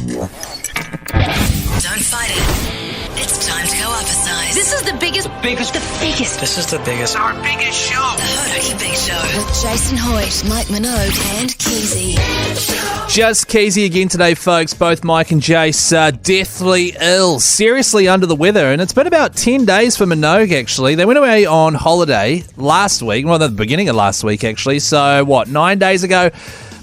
Don't fight it. It's time to go up a size. This is the biggest. This is the biggest. Our biggest show. The Hodaki Big Show. With Jason Hoyt, Mike Minogue, and Keyzie. Just Keyzie again today, folks. Both Mike and Jase are deathly ill, seriously under the weather. And it's been about 10 days for Minogue, actually. They went away on holiday last week. Well, at the beginning of last week, actually. So, 9 days ago?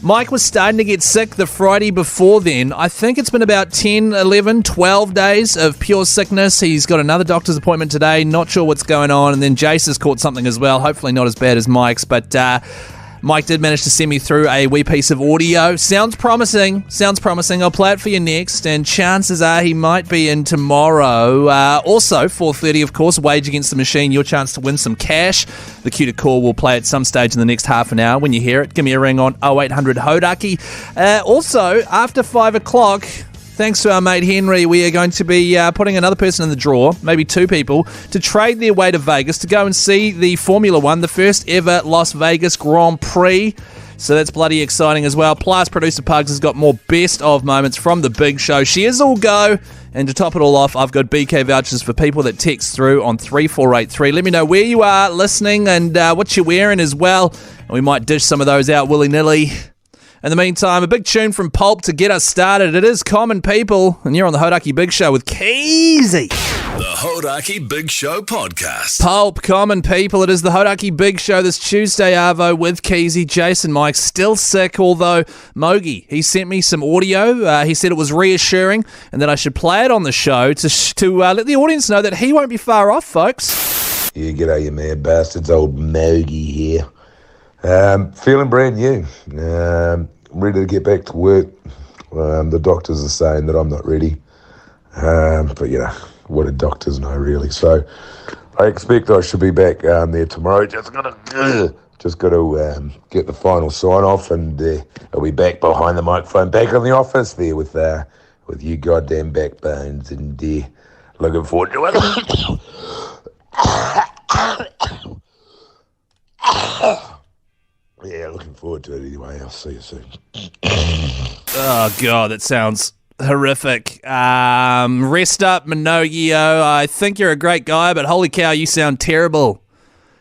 Mike was starting to get sick the Friday before then. I think it's been about 10, 11, 12 days of pure sickness. He's got another doctor's appointment today. Not sure what's going on. And then Jase has caught something as well. Hopefully not as bad as Mike's. But Mike did manage to send me through a wee piece of audio. Sounds promising. I'll play it for you next. And chances are he might be in tomorrow. Also, 4:30, of course, Wage Against the Machine. Your chance to win some cash. The cue to call will play at some stage in the next half an hour. When you hear it, give me a ring on 0800 Hodaki. Also, after 5 o'clock... Thanks to our mate Henry, we are going to be putting another person in the draw, maybe two people, to trade their way to Vegas to go and see the Formula One, the first ever Las Vegas Grand Prix. So that's bloody exciting as well. Plus, Producer Pugs has got more best of moments from the big show. She is all go. And to top it all off, I've got BK vouchers for people that text through on 3483. Let me know where you are listening and what you're wearing as well. And we might dish some of those out willy-nilly. In the meantime, a big tune from Pulp to get us started. It is Common People, and you're on the Hodaki Big Show with Keyzie. The Hodaki Big Show podcast. Pulp, Common People. It is the Hodaki Big Show this Tuesday, Arvo, with Keyzie. Jason Mike still sick, although Mogi, he sent me some audio. He said it was reassuring and that I should play it on the show to let the audience know that he won't be far off, folks. Yeah, g'day, you mad bastards. Old Mogi here. Feeling brand new. Ready to get back to work. The doctors are saying that I'm not ready. But, what do doctors know, really? So I expect I should be back there tomorrow. Just got to get the final sign-off, and I'll be back behind the microphone, back in the office there with you goddamn backbones, and looking forward to it. Yeah, looking forward to it anyway. I'll see you soon. Oh, God, that sounds horrific. Rest up, Minogio. I think you're a great guy, but holy cow, you sound terrible.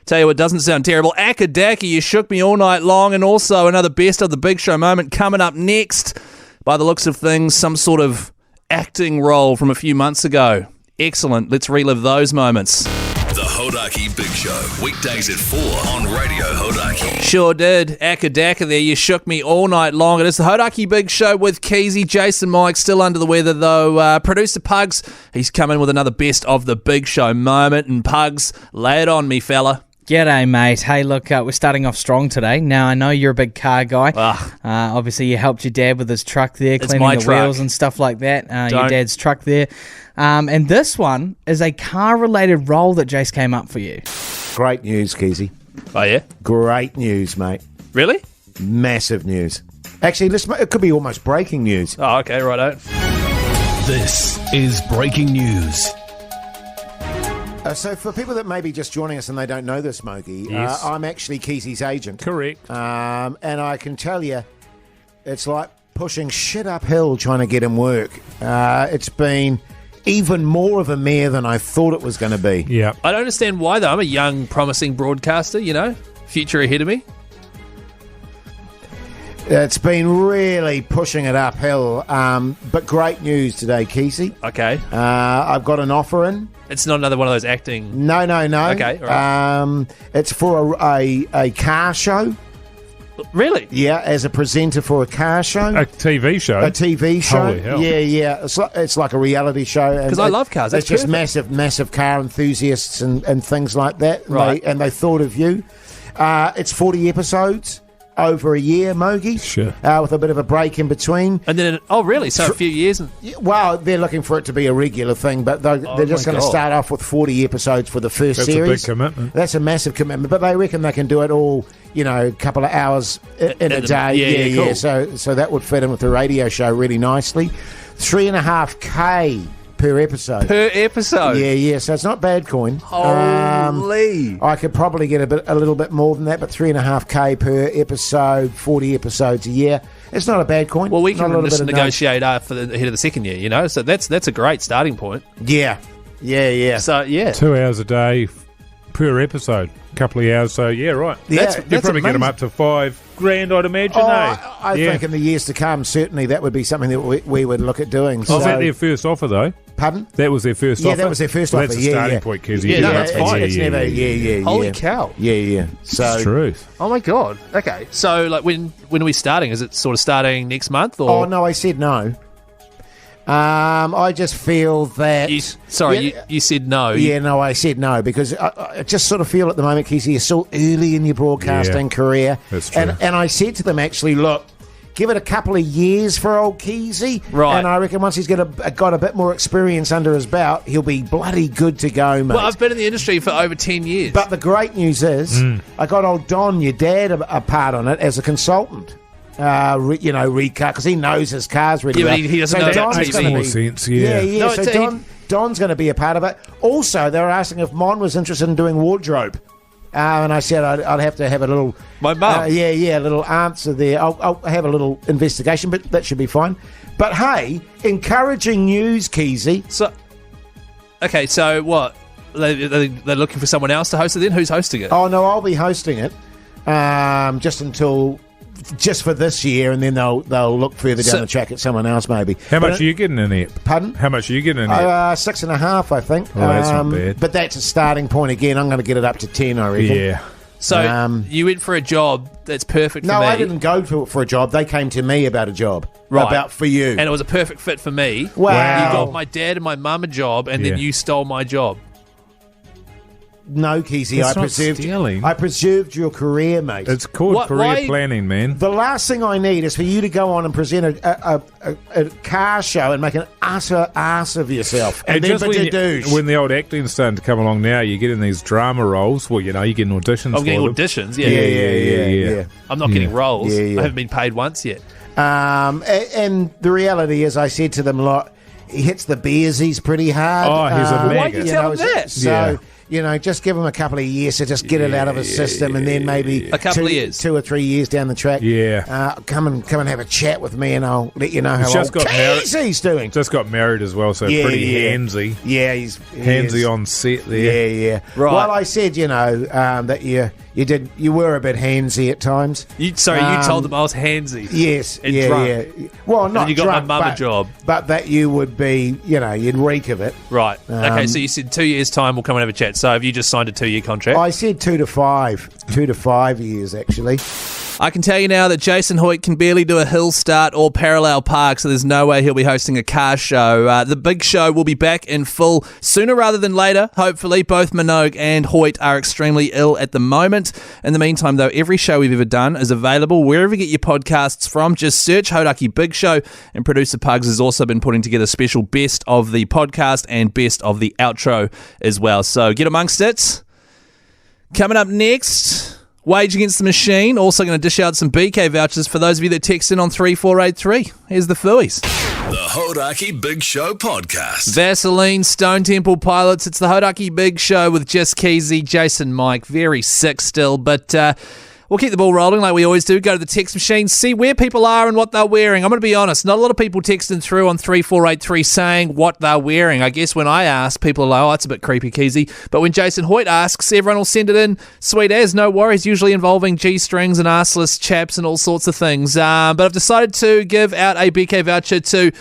Tell you what doesn't sound terrible. Akadaki, you shook me all night long, and also another best of the Big Show moment coming up next. By the looks of things, some sort of acting role from a few months ago. Excellent. Let's relive those moments. The Hodaki Big Show, weekdays at 4 on Radio Hodaki. Sure did. Akadaka there, you shook me all night long. It is the Hodaki Big Show with Keyzie, Jason Mike, still under the weather though. Producer Pugs, he's coming with another best of the Big Show moment. And Pugs, lay it on me, fella. G'day, mate. Hey, look, we're starting off strong today. Now, I know you're a big car guy. Obviously, you helped your dad with his truck there, cleaning the wheels and stuff like that. Your dad's truck there. And this one is a car-related role that Jase came up for you. Great news, Keyzie. Oh, yeah? Great news, mate. Really? Massive news. Actually, it could be almost breaking news. Oh, okay, righto. This is breaking news. So for people that may be just joining us and they don't know this, Mogi, Yes. I'm actually Keezie's agent. Correct. And I can tell you, it's like pushing shit uphill trying to get him work. It's been even more of a mare than I thought it was going to be. Yeah. I don't understand why, though. I'm a young, promising broadcaster, future ahead of me. It's been really pushing it uphill. But great news today, Keyzie. Okay. I've got an offer in. It's not another one of those acting... No. Okay, all right. It's for a car show. Really? Yeah, as a presenter for a car show. A TV show? A TV show. Holy hell. Yeah. It's like a reality show. Because I love cars. It's just massive car enthusiasts and things like that. Right. And they thought of you. It's 40 episodes. Over a year, Mogi. Sure. With a bit of a break in between. And then, really? So a few years? Well, they're looking for it to be a regular thing, but they're just going to start off with 40 episodes for the first series. That's a big commitment. That's a massive commitment, but they reckon they can do it all, a couple of hours in a day. Yeah, cool. So that would fit in with the radio show really nicely. 3.5K per episode. Per episode? Yeah. So it's not bad coin. Holy. I could probably get a little bit more than that, but 3.5K per episode, 40 episodes a year. It's not a bad coin. Well, we can just negotiate for the ahead of the second year, you know? So that's a great starting point. Yeah. So, yeah. 2 hours a day per episode. A couple of hours, so yeah, right. Yeah, You'll probably get them up to $5,000, I'd imagine. I think in the years to come, certainly that would be something that we would look at doing. Was that their first offer, though? Pardon? That was their first offer? Yeah, that was their first offer. That's a starting point, Keyzie. Yeah, no, that's fine. It's never, yeah. Holy cow. Yeah. So, it's truth. Oh, my God. Okay. So, like, when are we starting? Is it sort of starting next month? Or? Oh, no, I said no. I just feel that... You said no. Yeah, no, I said no, because I just sort of feel at the moment, Keyzie, you're still early in your broadcasting career. That's true. And I said to them, actually, look, give it a couple of years for old Keyzie. Right. And I reckon once he's got a bit more experience under his belt, he'll be bloody good to go, mate. Well, I've been in the industry for over 10 years. But the great news is, I got old Don, your dad, a part on it as a consultant. Recut, because he knows his cars really well. But he doesn't know Don's that gonna more be- sense, yeah. Yeah. No, So Don's going to be a part of it. Also, they were asking if Mon was interested in doing wardrobe. And I said I'd have to have a little... My mum? a little answer there. I'll have a little investigation, but that should be fine. But hey, encouraging news, Keyzie. So what? They're looking for someone else to host it then? Who's hosting it? Oh, no, I'll be hosting it just for this year, and then they'll look further down the track at someone else maybe. How much are you getting in it? Pardon? How much are you getting in it? 6.5, I think. Oh, that's not bad. But that's a starting point again. I'm going to get it up to 10, I reckon. Yeah. So you went for a job that's perfect for me. No, I didn't go for a job. They came to me about a job. Right. About for you. And it was a perfect fit for me. Wow. You got my dad and my mum a job, and then you stole my job. No, Keyzie, That's not stealing. I preserved your career, mate. It's called career planning, man. The last thing I need is for you to go on and present a car show and make an utter ass of yourself. And then just when the old acting's starting to come along now, you get in these drama roles. Well, you're getting auditions I'm getting for them. auditions, Yeah. I'm not getting roles. Yeah. I haven't been paid once yet. And the reality is, I said to them a lot, he hits the beersies pretty hard. Oh, he's a maggot. Why'd you tell him that? So... just give him a couple of years to just get it out of his system, and then maybe a couple of years, 2 or 3 years down the track. Yeah, come and have a chat with me, and I'll let you know how old Keyzie's doing. Just got married as well, so pretty handsy. Yeah, he's handsy on set there. Yeah. Right. Well, I said, that you were a bit handsy at times. You told them I was handsy. Yes, and drunk. Yeah. Well, not and you got drunk, my mum a job, but that you would be, you'd reek of it. Right. Okay. So you said 2 years' time we'll come and have a chat. So have you just signed a 2-year contract? I said 2 to 5. 2 to 5 years, actually. I can tell you now that Jason Hoyt can barely do a hill start or parallel park, so there's no way he'll be hosting a car show. The big show will be back in full sooner rather than later, hopefully. Both Minogue and Hoyt are extremely ill at the moment. In the meantime, though, every show we've ever done is available wherever you get your podcasts from. Just search Hodaki Big Show, and Producer Pugs has also been putting together special best of the podcast and best of the outro as well. So get amongst it. Coming up next... Wage Against the Machine, also going to dish out some BK vouchers for those of you that text in on 3483. Here's the Fooies. The Hodaki Big Show Podcast. Vaseline, Stone Temple Pilots. It's the Hodaki Big Show with just Keyzie, Jason, Mike. Very sick still, but we'll keep the ball rolling like we always do. Go to the text machine, see where people are and what they're wearing. I'm going to be honest, not a lot of people texting through on 3483 saying what they're wearing. I guess when I ask, people are like, oh, it's a bit creepy, Keyzie. But when Jason Hoyt asks, everyone will send it in sweet as, no worries, usually involving G-strings and arseless chaps and all sorts of things. But I've decided to give out a BK voucher to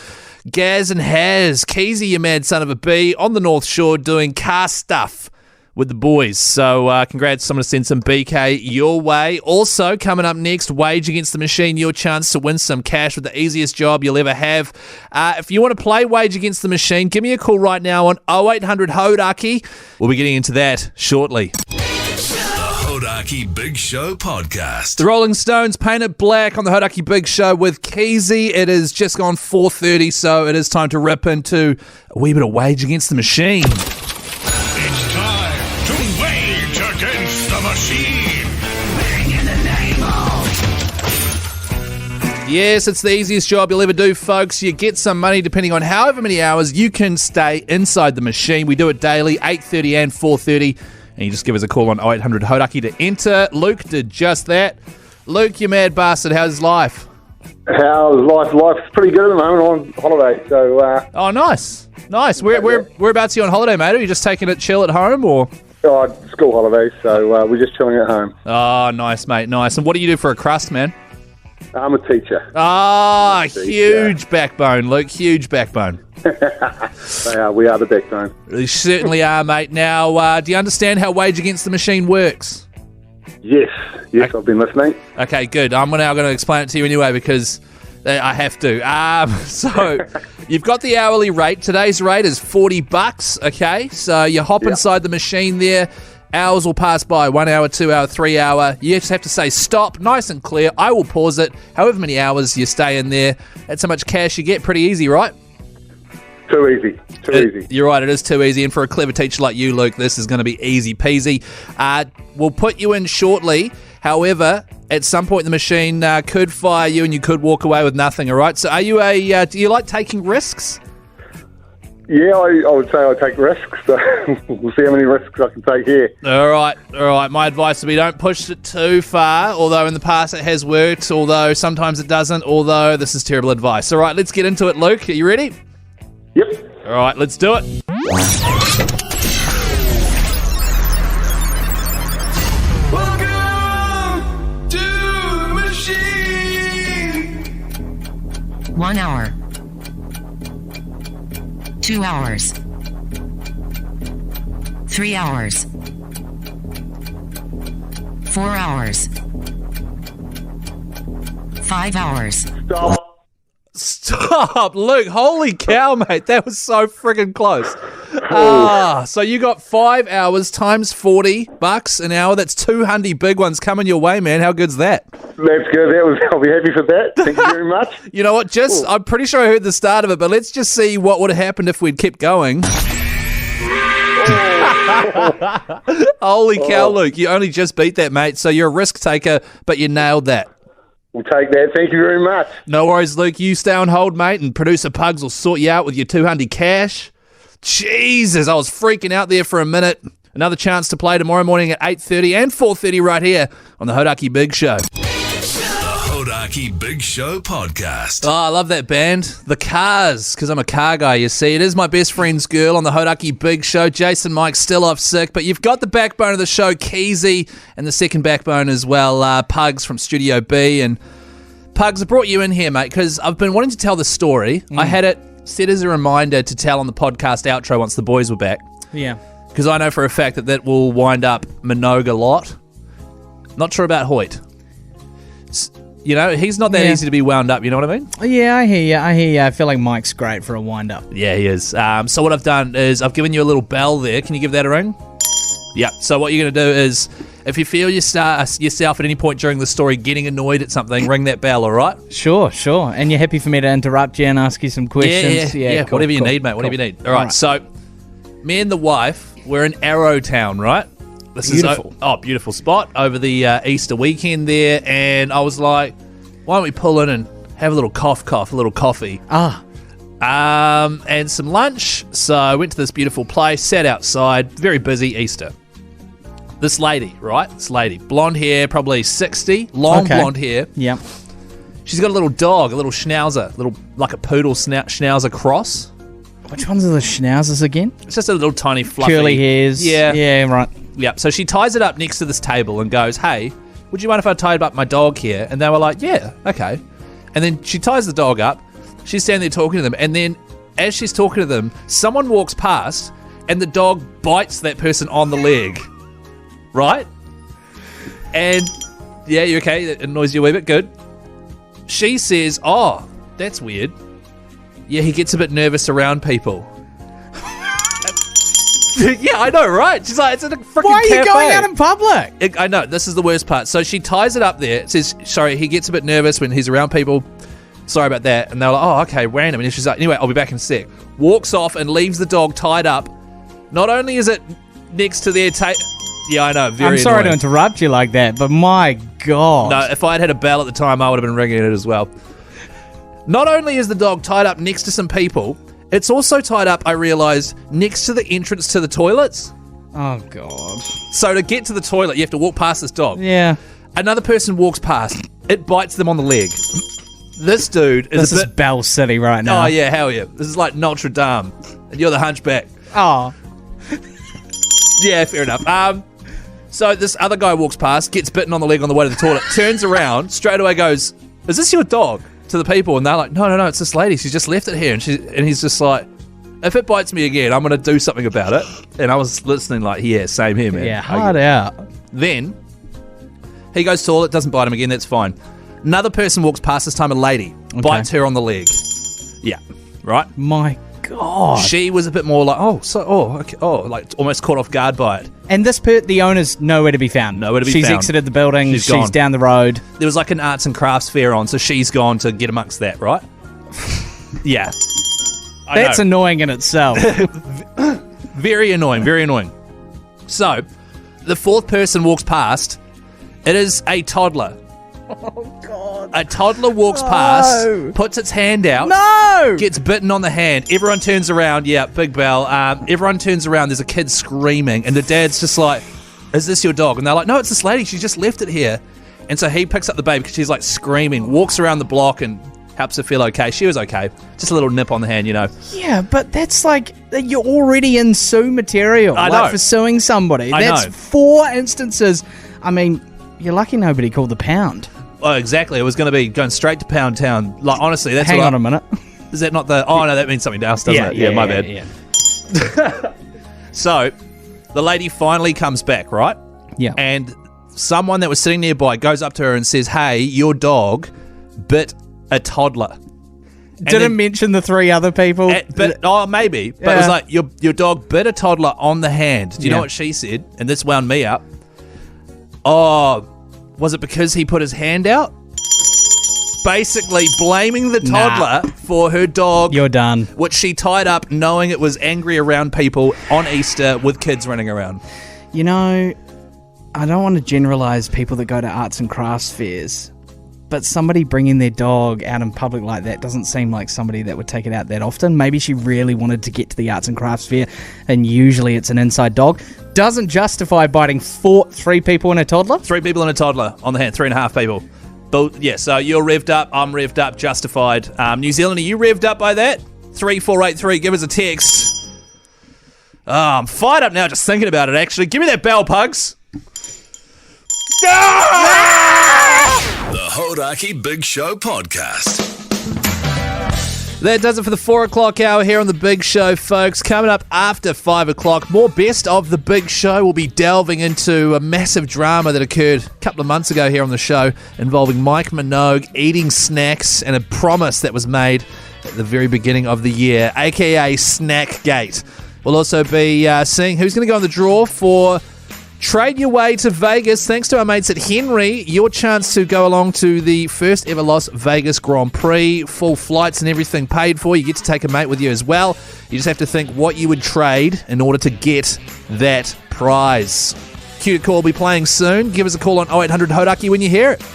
Gaz and Haz. Keyzie, you mad son of a bee, on the North Shore doing car stuff with the boys. So congrats, someone to send some BK your way. Also, coming up next, Wage Against the Machine, your chance to win some cash with the easiest job you'll ever have. If you want to play Wage Against the Machine, give me a call right now on 0800 Hodaki. We'll be getting into that shortly. The Hodaki Big Show Podcast. The Rolling Stones Paint It Black on the Hodaki Big Show with Keyzie. It is just gone 4:30, so it is time to rip into a wee bit of Wage Against the Machine. It's time to wage against the machine. Bring in the name of. Yes, it's the easiest job you'll ever do, folks. You get some money depending on however many hours you can stay inside the machine. We do it daily, 8:30 and 4:30. And you just give us a call on 0800 Hodaki to enter. Luke did just that. Luke, you mad bastard, how's life? How's life? Life's pretty good at the moment. On holiday, so... Oh, nice. Whereabouts are you on holiday, mate? Are you just taking it chill at home, or...? School holidays, so we're just chilling at home. Oh, nice, mate, nice. And what do you do for a crust, man? I'm a teacher. Ah, huge backbone, Luke, huge backbone. We are the backbone. You certainly are, mate. Now, do you understand how Wage Against the Machine works? Yes, I've been listening. Okay, good. I'm now going to explain it to you anyway because I have to. So, you've got the hourly rate. Today's rate is $40, okay? So, you hop inside the machine there. Hours will pass by, 1 hour, 2 hour, 3 hour. You just have to say stop, nice and clear. I will pause it. However many hours you stay in there, that's how much cash you get. Pretty easy, right? Too easy. You're right, it is too easy. And for a clever teacher like you, Luke, this is going to be easy peasy. We'll put you in shortly. However, at some point the machine could fire you and you could walk away with nothing, all right? So are you do you like taking risks? Yeah, I would say I take risks. So we'll see how many risks I can take here. All right. My advice would be don't push it too far, although in the past it has worked, although sometimes it doesn't, although this is terrible advice. All right, let's get into it, Luke. Are you ready? Yep. All right, let's do it. Welcome to the machine. 1 hour. 2 hours. 3 hours. 4 hours. 5 hours. Stop, Luke. Holy cow, mate. That was so friggin' close. So you got 5 hours times $40 an hour. That's 200 big ones coming your way, man. How good's that? That's good. I'll be happy for that. Thank you very much. You know what? I'm pretty sure I heard the start of it, but let's just see what would have happened if we'd kept going. Holy cow, Luke. You only just beat that, mate. So you're a risk taker, but you nailed that. We'll take that. Thank you very much. No worries, Luke. You stay on hold, mate, and Producer Pugs will sort you out with your 200 cash. Jesus, I was freaking out there for a minute. Another chance to play tomorrow morning at 8:30 and 4:30 right here on the Hodaki Big Show. The Hodaki Big Show podcast. Oh, I love that band. The Cars, because I'm a car guy, you see. It is my best friend's girl on the Hodaki Big Show. Jase and Mike's still off sick, but you've got the backbone of the show, Keyzie, and the second backbone as well, Pugs from Studio B. And Pugs, I brought you in here, mate, because I've been wanting to tell the story. I had it set as a reminder to tell on the podcast outro once the boys were back. Yeah. Because I know for a fact that will wind up Minogue a lot. Not sure about Hoyt. You know, he's not that easy to be wound up, you know what I mean? Yeah, I hear you. I feel like Mike's great for a wind-up. Yeah, he is. So what I've done is I've given you a little bell there. Can you give that a ring? Yeah. So what you're going to do is if you feel yourself at any point during the story getting annoyed at something, ring that bell, all right? Sure. And you're happy for me to interrupt you and ask you some questions? Yeah. Cool, whatever you need, mate. Whatever you need. All right. So me and the wife, we're in Arrowtown, right? This beautiful. Beautiful spot over the Easter weekend there. And I was like, why don't we pull in and have a little a little coffee. And some lunch. So I went to this beautiful place, sat outside, very busy Easter. This lady, blonde hair, probably 60, long blonde hair. Yep. She's got a little dog, a little schnauzer, like a poodle schnauzer cross. Which ones are the schnauzers again? It's just a little tiny fluffy. Curly hairs. Yeah, right. Yeah, so she ties it up next to this table and goes, hey, would you mind if I tied up my dog here? And they were like, yeah, okay. And then she ties the dog up. She's standing there talking to them. And then as she's talking to them, someone walks past and the dog bites that person on the leg. Right? And, yeah, you okay? It annoys you a wee bit? Good. She says, oh, that's weird. Yeah, he gets a bit nervous around people. Yeah, I know, right? She's like, it's in a freaking cafe. Why are you going out in public? I know, this is the worst part. So she ties it up there. It says, sorry, he gets a bit nervous when he's around people. Sorry about that. And they're like, oh, okay, random. And she's like, anyway, I'll be back in a sec. Walks off and leaves the dog tied up. Not only is it next to their table... Yeah, I know, very I'm sorry annoying. to interrupt you like that, but my God. No, if I'd had a bell at the time, I would have been ringing it as well. Not only is the dog tied up next to some people, it's also tied up, I realised, next to the entrance to the toilets. Oh, God. So to get to the toilet, you have to walk past this dog. Yeah. Another person walks past. It bites them on the leg. This dude is This is Bell City right now. Oh, yeah, hell yeah. This is like Notre Dame. And you're the hunchback. Oh. Yeah, fair enough. So this other guy walks past, gets bitten on the leg on the way to the toilet, turns around, straight away goes, "Is this your dog?" to the people. And they're like, no, it's this lady. She's just left it here. And he's just like, if it bites me again, I'm going to do something about it. And I was listening like, yeah, same here, man. Yeah, hard out. Then he goes to the toilet, doesn't bite him again, that's fine. Another person walks past, this time a lady, bites her on the leg. Yeah, right? My God. She was a bit more like, like almost caught off guard by it. And the owner's nowhere to be found. Nowhere to be She's found. exited the building. She's gone. down the road. There was like an arts and crafts fair on, so she's gone to get amongst that, right? Yeah. That's annoying in itself. Very annoying, very annoying. So, the fourth person walks past. It is a toddler. Oh, God. A toddler walks past, puts its hand out. No! Gets bitten on the hand. Everyone turns around. Yeah, Big Bell. Everyone turns around. There's a kid screaming. And the dad's just like, "Is this your dog?" And they're like, "No, it's this lady. She just left it here." And so he picks up the baby because she's like screaming, walks around the block and helps her feel okay. She was okay. Just a little nip on the hand, you know. Yeah, but that's like, you're already in sue material. I know. For suing somebody. I That's know. 4 instances. I mean, you're lucky nobody called the pound. Oh, exactly. It was going to be going straight to Pound Town. Like, honestly, that's Hang on a minute. Is that not the... Oh, no, that means something else, doesn't it? Yeah, my bad. Yeah. So, the lady finally comes back, right? Yeah. And someone that was sitting nearby goes up to her and says, "Hey, your dog bit a toddler." Didn't mention the 3 other people. Maybe. But it was like, your dog bit a toddler on the hand. Do you know what she said? And this wound me up. Oh, was it because he put his hand out? Basically blaming the toddler for her dog. You're done. Which she tied up knowing it was angry around people on Easter with kids running around. You know, I don't want to generalise people that go to arts and crafts fairs, but somebody bringing their dog out in public like that doesn't seem like somebody that would take it out that often. Maybe she really wanted to get to the arts and crafts fair, and usually it's an inside dog. Doesn't justify biting 3 people and a toddler. 3 people and a toddler on the hand, 3.5 people. But yeah, so you're revved up, I'm revved up, justified. New Zealand, are you revved up by that? 3483, give us a text. Oh, I'm fired up now just thinking about it, actually. Give me that bell, Pugs. The Hodaki Big Show Podcast. That does it for the 4 o'clock hour here on The Big Show, folks. Coming up after 5 o'clock, more best of The Big Show. We'll be delving into a massive drama that occurred a couple of months ago here on the show involving Mike Minogue eating snacks and a promise that was made at the very beginning of the year, aka Snackgate. We'll also be seeing who's going to go in the draw for Trade Your Way to Vegas. Thanks to our mates at Henry, your chance to go along to the first ever Las Vegas Grand Prix. Full flights and everything paid for. You get to take a mate with you as well. You just have to think what you would trade in order to get that prize. Q Call will be playing soon. Give us a call on 0800 Hodaki when you hear it. The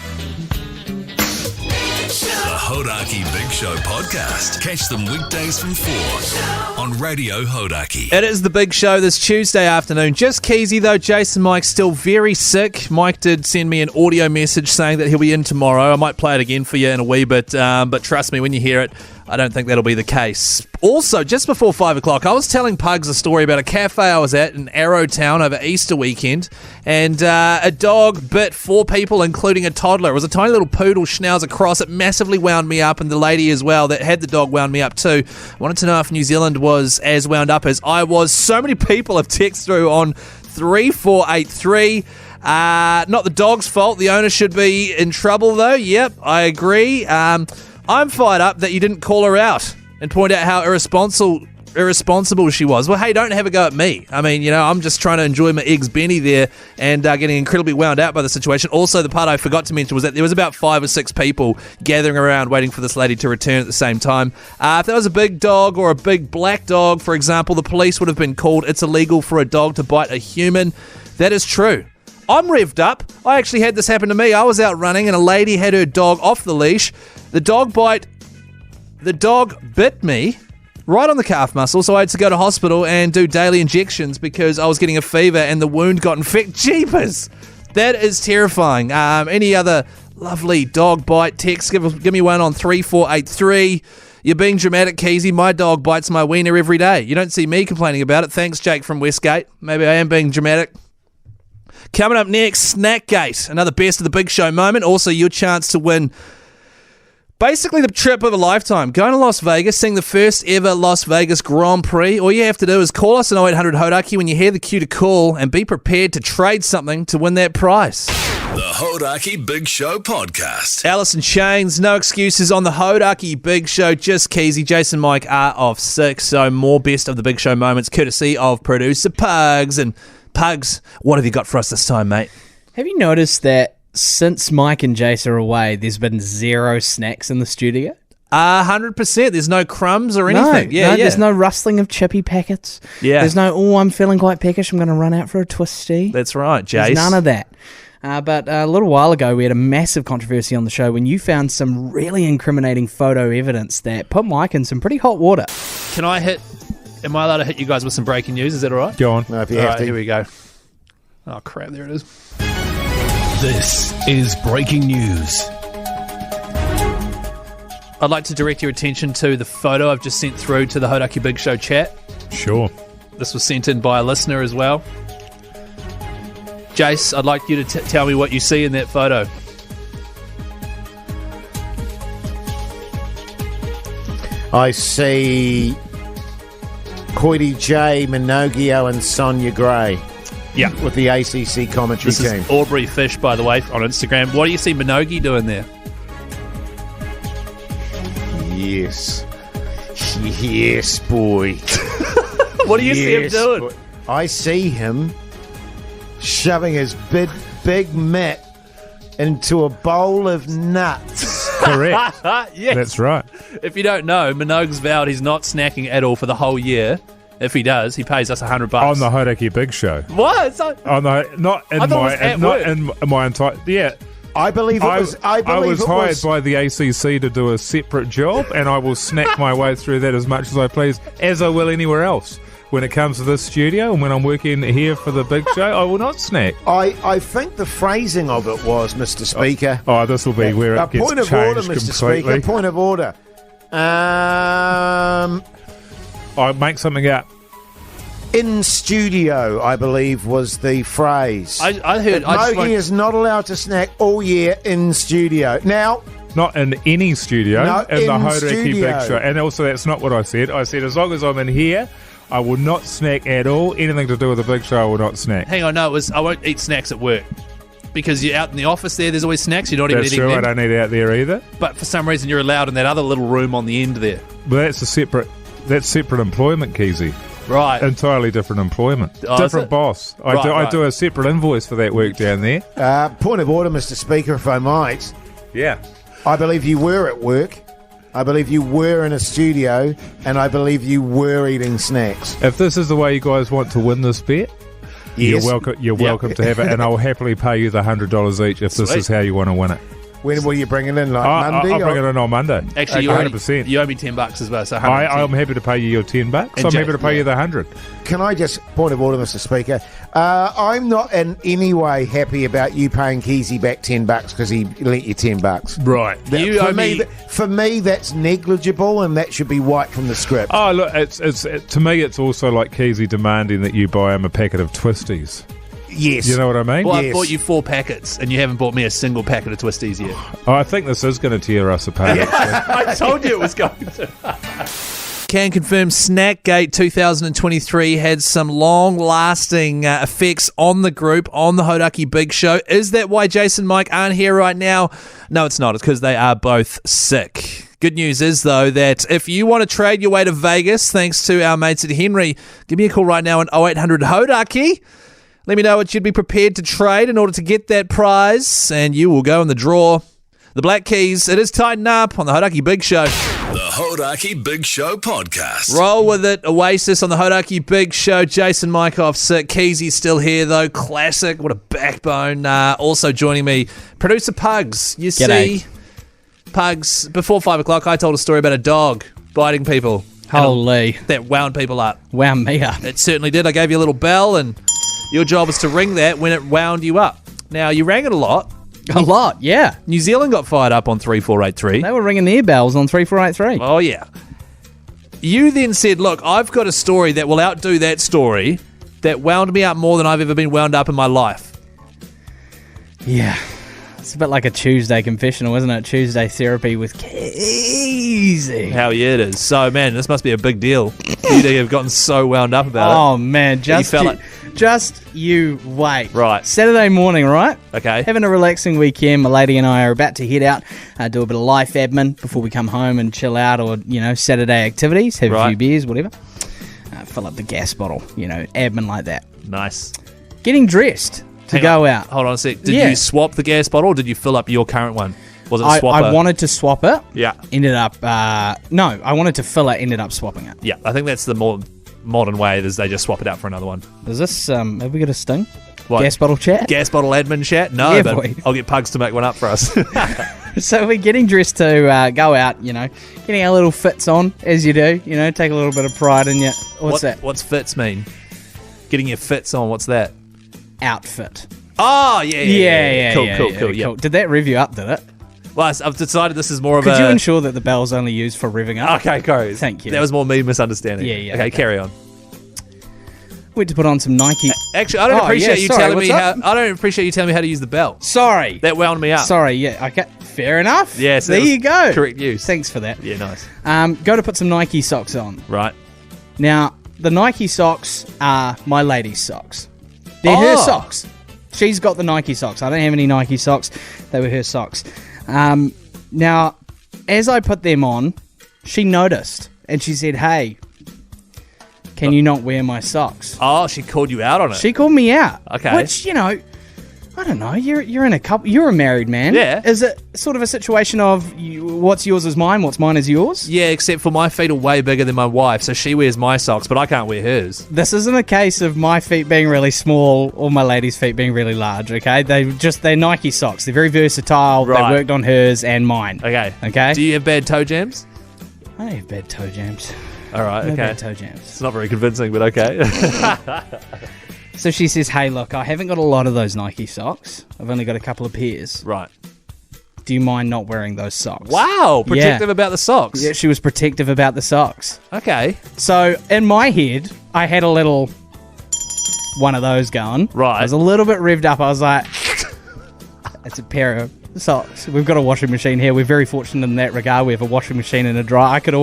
Hodaki Big Show Podcast. Catch them weekdays from 4 on Radio Hodaki. It is The Big Show this Tuesday afternoon. Just Keyzie, though. Jase and Mike still very sick. Mike did send me an audio message saying that he'll be in tomorrow. I might play it again for you in a wee bit, but trust me, when you hear it, I don't think that'll be the case. Also, just before 5 o'clock, I was telling Pugs a story about a cafe I was at in Arrowtown over Easter weekend, and a dog bit 4 people, including a toddler. It was a tiny little poodle schnauzer cross. It massively wound me up, and the lady as well that had the dog wound me up too. I wanted to know if New Zealand was as wound up as I was. So many people have texted through on 3483. Not the dog's fault. The owner should be in trouble, though. Yep, I agree. I'm fired up that you didn't call her out and point out how irresponsible she was. Well, hey, don't have a go at me. I mean, you know, I'm just trying to enjoy my eggs Benny there and getting incredibly wound out by the situation. Also, the part I forgot to mention was that there was about 5 or 6 people gathering around waiting for this lady to return at the same time. If that was a big dog or a big black dog, for example, the police would have been called. It's illegal for a dog to bite a human. That is true. I'm revved up. I actually had this happen to me. I was out running and a lady had her dog off the leash. The dog bite The dog bit me right on the calf muscle, so I had to go to hospital and do daily injections because I was getting a fever and the wound got infected. Jeepers! That is terrifying. Any other lovely dog bite text? Give me one on 3483. You're being dramatic, Keyzie. My dog bites my wiener every day. You don't see me complaining about it. Thanks, Jake from Westgate. Maybe I am being dramatic. Coming up next, Snackgate. Another best of the big show moment. Also, your chance to win basically the trip of a lifetime. Going to Las Vegas, seeing the first ever Las Vegas Grand Prix. All you have to do is call us at 0800 Hodaki when you hear the cue to call and be prepared to trade something to win that prize. The Hodaki Big Show Podcast. Alice in Chains, no excuses on the Hodaki Big Show. Just Keyzie, Jase and Mike are off sick, so more best of the Big Show moments courtesy of Producer Pugs. And Pugs, what have you got for us this time, mate? Have you noticed that since Mike and Jase are away, there's been 0 snacks in the studio? 100%. There's no crumbs or anything. No, there's no rustling of chippy packets. Yeah. There's no, I'm feeling quite peckish, I'm going to run out for a twisty. That's right, Jase. There's none of that. But a little while ago, we had a massive controversy on the show when you found some really incriminating photo evidence that put Mike in some pretty hot water. Am I allowed to hit you guys with some breaking news? Is that all right? Go on. No, if you have to. Here we go. Oh, crap. There it is. This is breaking news. I'd like to direct your attention to the photo I've just sent through to the Hodaki Big Show chat. Sure. This was sent in by a listener as well. Jase, I'd like you to tell me what you see in that photo. I see Coity J, Minogio and Sonia Gray. Yeah. With the ACC commentary This team. is Aubrey Fish, by the way, on Instagram. What do you see Minogue doing there? Yes. Yes, boy. What do you see him Yes, doing? boy. I see him shoving his big mitt into a bowl of nuts. Correct. Yes. That's right. If you don't know, Minogue's vowed he's not snacking at all for the whole year. If he does, he pays us $100. On the Hodaki Big Show. What? It's not- On the, not in I thought it was my, at not work. in my entire. Yeah. I believe it was. I believe was it hired was. by the ACC to do a separate job, and I will snack my way through that as much as I please, as I will anywhere else. When it comes to this studio and when I'm working here for the Big Show, I will not snack. I think the phrasing of it was, Mr. Speaker. Oh, this will be where it gets point of changed order, Mr. completely. Speaker. Point of order. I make something up. In studio, I believe, was the phrase. I heard. Mogi is not allowed to snack all year in studio. Now, Not in any studio, No, in the in Hodaki studio. Big Show. And also, that's not what I said. I said, as long as I'm in here, I will not snack at all. Anything to do with the Big Show, I will not snack. Hang on, no, it was I won't eat snacks at work. Because you're out in the office there, there's always snacks. You're not That's even eating true, I them. don't eat out there either. But for some reason, you're allowed in that other little room on the end there. But that's separate employment, Keyzie. Right. Entirely different employment. Oh, is Different it? boss. I Right. do a separate invoice for that work down there. point of order, Mr. Speaker, if I might. Yeah. I believe you were at work. I believe you were in a studio, and I believe you were eating snacks. If this is the way you guys want to win this bet, Yes. you're welcome to have it, and I'll happily pay you the $100 each if this Sweet. is how you want to win it. When will you bring it in? Like Monday? I'll bring it in on Monday. Actually, you 100%. owe me $10 as well. So I'm happy to pay you your $10. And I'm Jake, happy to pay you the 100. Can I just, point of order, Mr. Speaker, I'm not in any way happy about you paying Keyzie back $10 because he lent you $10. Right. You owe me. For me, that's negligible, and that should be wiped from the script. Oh, look, to me, it's also like Keyzie demanding that you buy him a packet of twisties. Yes. You know what I mean? Well, I Yes. bought you 4 packets, and you haven't bought me a single packet of twisties yet. Oh, I think this is going to tear us apart. I told you it was going to. Can confirm Snackgate 2023 had some long-lasting effects on the group, on the Hodaki Big Show. Is that why Jason and Mike aren't here right now? No, it's not. It's because they are both sick. Good news is, though, that if you want to trade your way to Vegas, thanks to our mates at Henry, give me a call right now on 0800 Hodaki. Let me know what you'd be prepared to trade in order to get that prize, and you will go in the draw. The Black Keys, it is tighten up on the Hodaki Big Show. The Hodaki Big Show Podcast. Roll with it. Oasis on the Hodaki Big Show. Jason Mike off sick. Keyzie's still here, though. Classic. What a backbone. Also joining me, Producer Pugs. You G'day. see, Pugs, before 5 o'clock, I told a story about a dog biting people. Holy. That wound people up. Wound me up. It certainly did. I gave you a little bell, and your job was to ring that when it wound you up. Now, you rang it a lot. A lot, yeah. New Zealand got fired up on 3483. They were ringing their bells on 3483. Oh, yeah. You then said, look, I've got a story that will outdo that story that wound me up more than I've ever been wound up in my life. Yeah. It's a bit like a Tuesday confessional, isn't it? Tuesday therapy with Keyzie. Hell yeah, it is. So, man, this must be a big deal. You have gotten so wound up about it. Oh, man. Just you wait. Right. Saturday morning, right? Okay. Having a relaxing weekend. My lady and I are about to head out, do a bit of life admin before we come home and chill out, or, Saturday activities, have a few beers, whatever. Fill up the gas bottle, admin like that. Nice. Getting dressed to go out. Hold on a sec. Did you swap the gas bottle, or did you fill up your current one? Was it a swapper? I wanted to swap it. Yeah. Ended up, no, I wanted to fill it, ended up swapping it. Yeah, I think that's the more modern way, is they just swap it out for another one. Is this, have we got a sting? What? Gas bottle chat? Gas bottle admin chat? No, yeah, but boy. I'll get Pugs to make one up for us. So we're getting dressed to go out, getting our little fits on, as you do, take a little bit of pride in your... What's that? What's fits mean? Getting your fits on, what's that? Outfit. Oh, yeah. Cool. Did that rev you up, did it? Well, I've decided this is more of Could you ensure that the bell's only used for revving up? Okay, go. Thank you. That was more me misunderstanding. Yeah. Okay, carry on. Went to put on some Nike... Actually, I don't appreciate you telling me how... I don't appreciate you telling me how to use the bell. Sorry. That wound me up. Sorry, yeah. Okay, fair enough. Yeah, so there you go. Correct use. Thanks for that. Yeah, nice. Go to put some Nike socks on. Right. Now, the Nike socks are my lady's socks. They're her socks. She's got the Nike socks. I don't have any Nike socks. They were her socks. Now, as I put them on, she noticed. And she said, hey, can you not wear my socks? Oh, she called you out on it. She called me out. Okay. Which, I don't know. You're in a couple. You're a married man. Yeah. Is it sort of a situation of what's yours is mine, what's mine is yours? Yeah, except for my feet are way bigger than my wife, so she wears my socks, but I can't wear hers. This isn't a case of my feet being really small or my lady's feet being really large. Okay, they're Nike socks. They're very versatile. Right. They worked on hers and mine. Okay. Do you have bad toe jams? I don't have bad toe jams. All right. No okay. bad toe jams. It's not very convincing, but okay. So she says, hey, look, I haven't got a lot of those Nike socks. I've only got a couple of pairs. Right. Do you mind not wearing those socks? Wow. Protective about the socks. Yeah, she was protective about the socks. Okay. So in my head, I had a little one of those going. Right. I was a little bit revved up. I was like, it's a pair of socks. We've got a washing machine here. We're very fortunate in that regard. We have a washing machine and a dryer. I could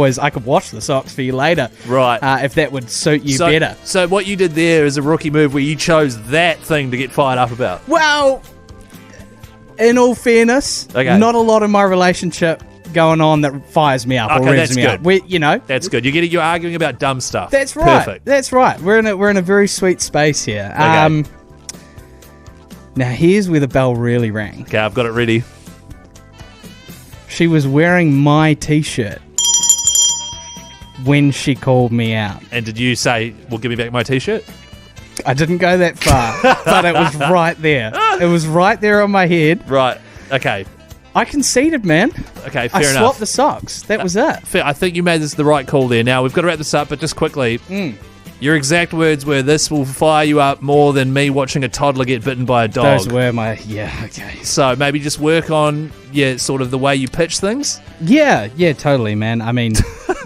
wash the socks for you later. Right. If that would suit you better. So what you did there is a rookie move where you chose that thing to get fired up about. Well, in all fairness, not a lot of my relationship going on that fires me up or revs me up. That's good. You're arguing about dumb stuff. That's right. Perfect. That's right. We're in a very sweet space here. Okay. Now, here's where the bell really rang. Okay, I've got it ready. She was wearing my T-shirt when she called me out. And did you say, well, give me back my T-shirt? I didn't go that far, but it was right there. It was right there on my head. Right. Okay. I conceded, man. Okay, fair enough. I swapped the socks. That was it. Fair. I think you made the right call there. Now, we've got to wrap this up, but just quickly. Your exact words were, this will fire you up more than me watching a toddler get bitten by a dog. Those were my... Yeah, okay. So maybe just work on, sort of the way you pitch things? Yeah, totally, man. I mean,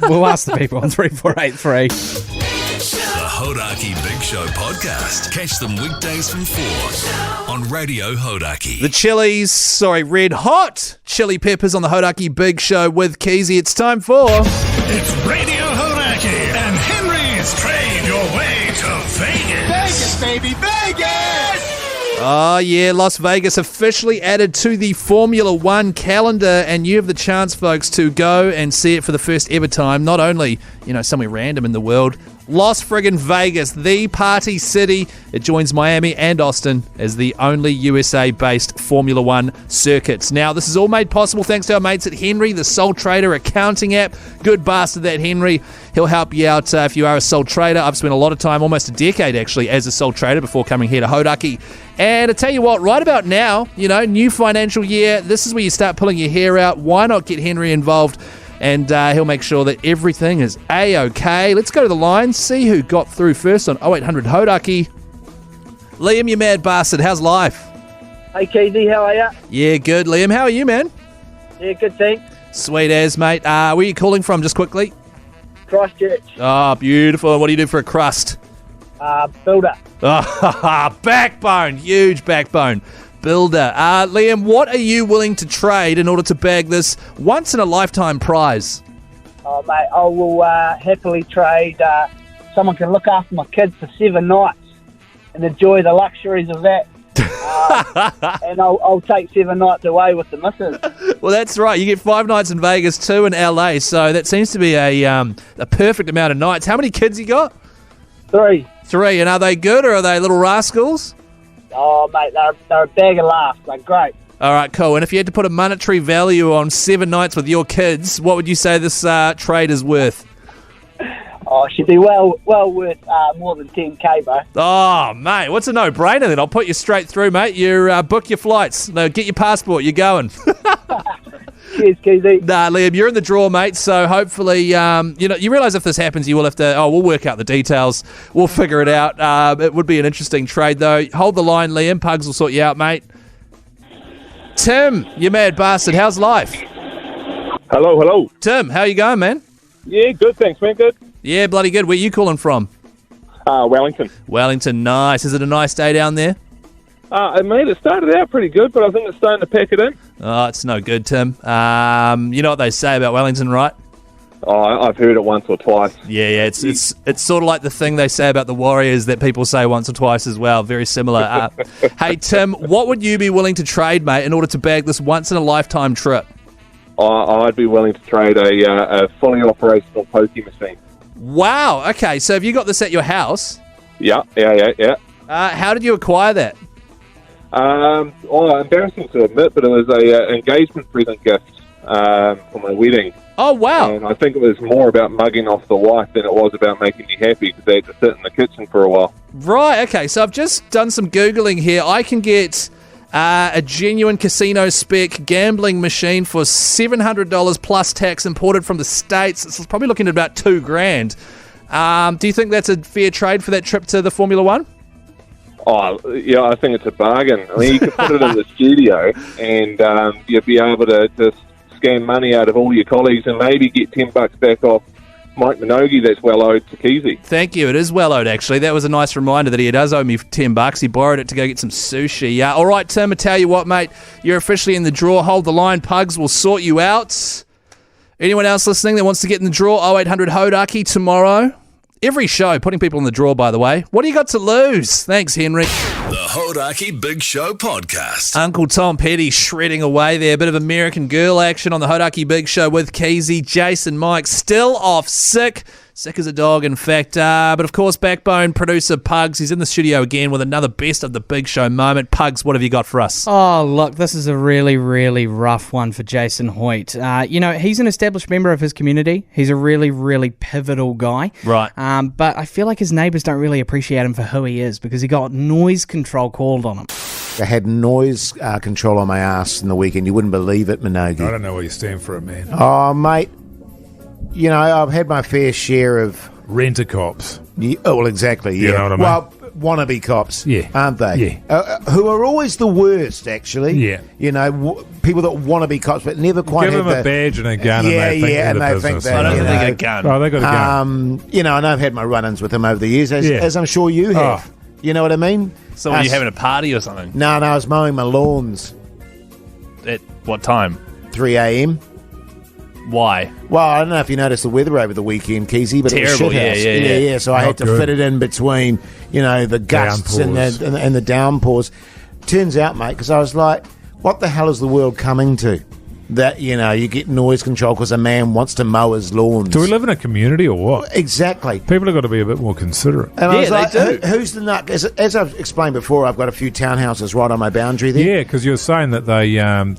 we'll ask the people on 3483. The Hodaki Big Show podcast. Catch them weekdays from 4 on Radio Hodaki. The Red Hot Chili Peppers on the Hodaki Big Show with Keyzie. It's time for... It's Radio Hodaki and Henry's Trade Your Way to Vegas. Vegas, baby, Vegas! Oh, yeah, Las Vegas officially added to the Formula One calendar, and you have the chance, folks, to go and see it for the first ever time. Not only, somewhere random in the world, Las friggin' Vegas, the party city. It joins Miami and Austin as the only USA-based Formula One circuits. Now, this is all made possible thanks to our mates at Henry, the sole trader accounting app. Good bastard, that Henry. He'll help you out if you are a sole trader. I've spent a lot of time, almost a decade actually, as a sole trader before coming here to Hodaki. And I tell you what, right about now, new financial year, this is where you start pulling your hair out. Why not get Henry involved? And he'll make sure that everything is A-OK. Let's go to the line, see who got through first on 0800 Hodaki. Liam, you mad bastard, how's life? Hey, Keyzie, how are you? Yeah, good. Liam, how are you, man? Yeah, good, thanks. Sweet as, mate. Where are you calling from, just quickly? Christchurch. Oh, beautiful. And what do you do for a crust? Builder. Oh, backbone. Huge backbone. Builder. Liam, what are you willing to trade in order to bag this once-in-a-lifetime prize? Oh, mate, I will happily trade. Someone can look after my kids for 7 nights and enjoy the luxuries of that. And I'll take 7 nights away with the missus. Well, that's right. You get 5 nights in Vegas, 2 in LA, so that seems to be a perfect amount of nights. How many kids you got? 3. 3, and are they good or are they little rascals? Oh, mate, they're a bag of laughs. They're great. All right, cool. And if you had to put a monetary value on 7 nights with your kids, what would you say this trade is worth? Oh, it should be well worth more than 10K, bro. Oh, mate, what's a no-brainer then? I'll put you straight through, mate. You book your flights. No, get your passport. You're going. Cheers, Keyzie. Nah, Liam, you're in the draw, mate. So hopefully, you realise if this happens, you will have to. Oh, we'll work out the details. We'll figure it out. It would be an interesting trade, though. Hold the line, Liam. Pugs will sort you out, mate. Tim, you mad bastard. How's life? Hello. Tim, how you going, man? Yeah, good, thanks, man. Good. Yeah, bloody good. Where you calling from? Wellington. Wellington, nice. Is it a nice day down there? Mate, it started out pretty good, but I think it's starting to pack it in. Oh, it's no good, Tim. You know what they say about Wellington, right? Oh, I've heard it once or twice. Yeah. It's sort of like the thing they say about the Warriors that people say once or twice as well. Very similar. Hey, Tim, what would you be willing to trade, mate, in order to bag this once-in-a-lifetime trip? I'd be willing to trade a fully operational pokey machine. Wow. Okay, so have you got this at your house? Yeah. How did you acquire that? Embarrassing to admit, but it was a engagement present gift for my wedding. Oh, wow. And I think it was more about mugging off the wife than it was about making me happy because they had to sit in the kitchen for a while. Right, okay. So I've just done some Googling here. I can get a genuine casino spec gambling machine for $700 plus tax imported from the States. It's probably looking at about $2,000. Do you think that's a fair trade for that trip to the Formula One? Oh, yeah, I think it's a bargain. I mean, you could put it in the studio and you'd be able to just scan money out of all your colleagues and maybe get $10 back off Mike Minogue that's well owed to Keyzie. Thank you. It is well owed, actually. That was a nice reminder that he does owe me $10. He borrowed it to go get some sushi. All right, Tim, I tell you what, mate, you're officially in the draw. Hold the line. Pugs will sort you out. Anyone else listening that wants to get in the draw, 0800 Hodaki tomorrow. Every show, putting people in the draw, by the way. What do you got to lose? Thanks, Henry. The Hodaki Big Show Podcast. Uncle Tom Petty shredding away there. A bit of American Girl action on the Hodaki Big Show with Keyzie, Jase and Mike. Still off sick. Sick as a dog, in fact. But of course, Backbone producer Pugs. He's in the studio again with another best of the Big Show moment. Pugs, what have you got for us? Oh, look, this is a really, really rough one for Jason Hoyt. He's an established member of his community. He's a really, really pivotal guy. Right. But I feel like his neighbours don't really appreciate him for who he is because he got noise control called on him. I had noise control on my ass in the weekend. You wouldn't believe it, Minogue. I don't know what you stand for, man. Oh, mate. I've had my fair share of... Rent-a-cops. Yeah, well, exactly, yeah. You know what I mean? Well, wannabe cops, yeah, aren't they? Yeah. Who are always the worst, actually. Yeah. People that want to be cops but never quite give have them a badge and a gun and they think that, I don't think they got a gun. Oh, they got a gun. And I've had my run-ins with them over the years, as I'm sure you have. Oh. You know what I mean? So were you having a party or something? No, I was mowing my lawns. At what time? 3 a.m. Why? Well, I don't know if you noticed the weather over the weekend, Keyzie, but terrible. It was shit house. So I had to fit it in between, the gusts and the downpours. Turns out, mate, because I was like, what the hell is the world coming to? That, you get noise control because a man wants to mow his lawns. Do we live in a community or what? Exactly. People have got to be a bit more considerate. And I was like, they do. Who's the nut? As I've explained before, I've got a few townhouses right on my boundary there. Yeah, because you're saying that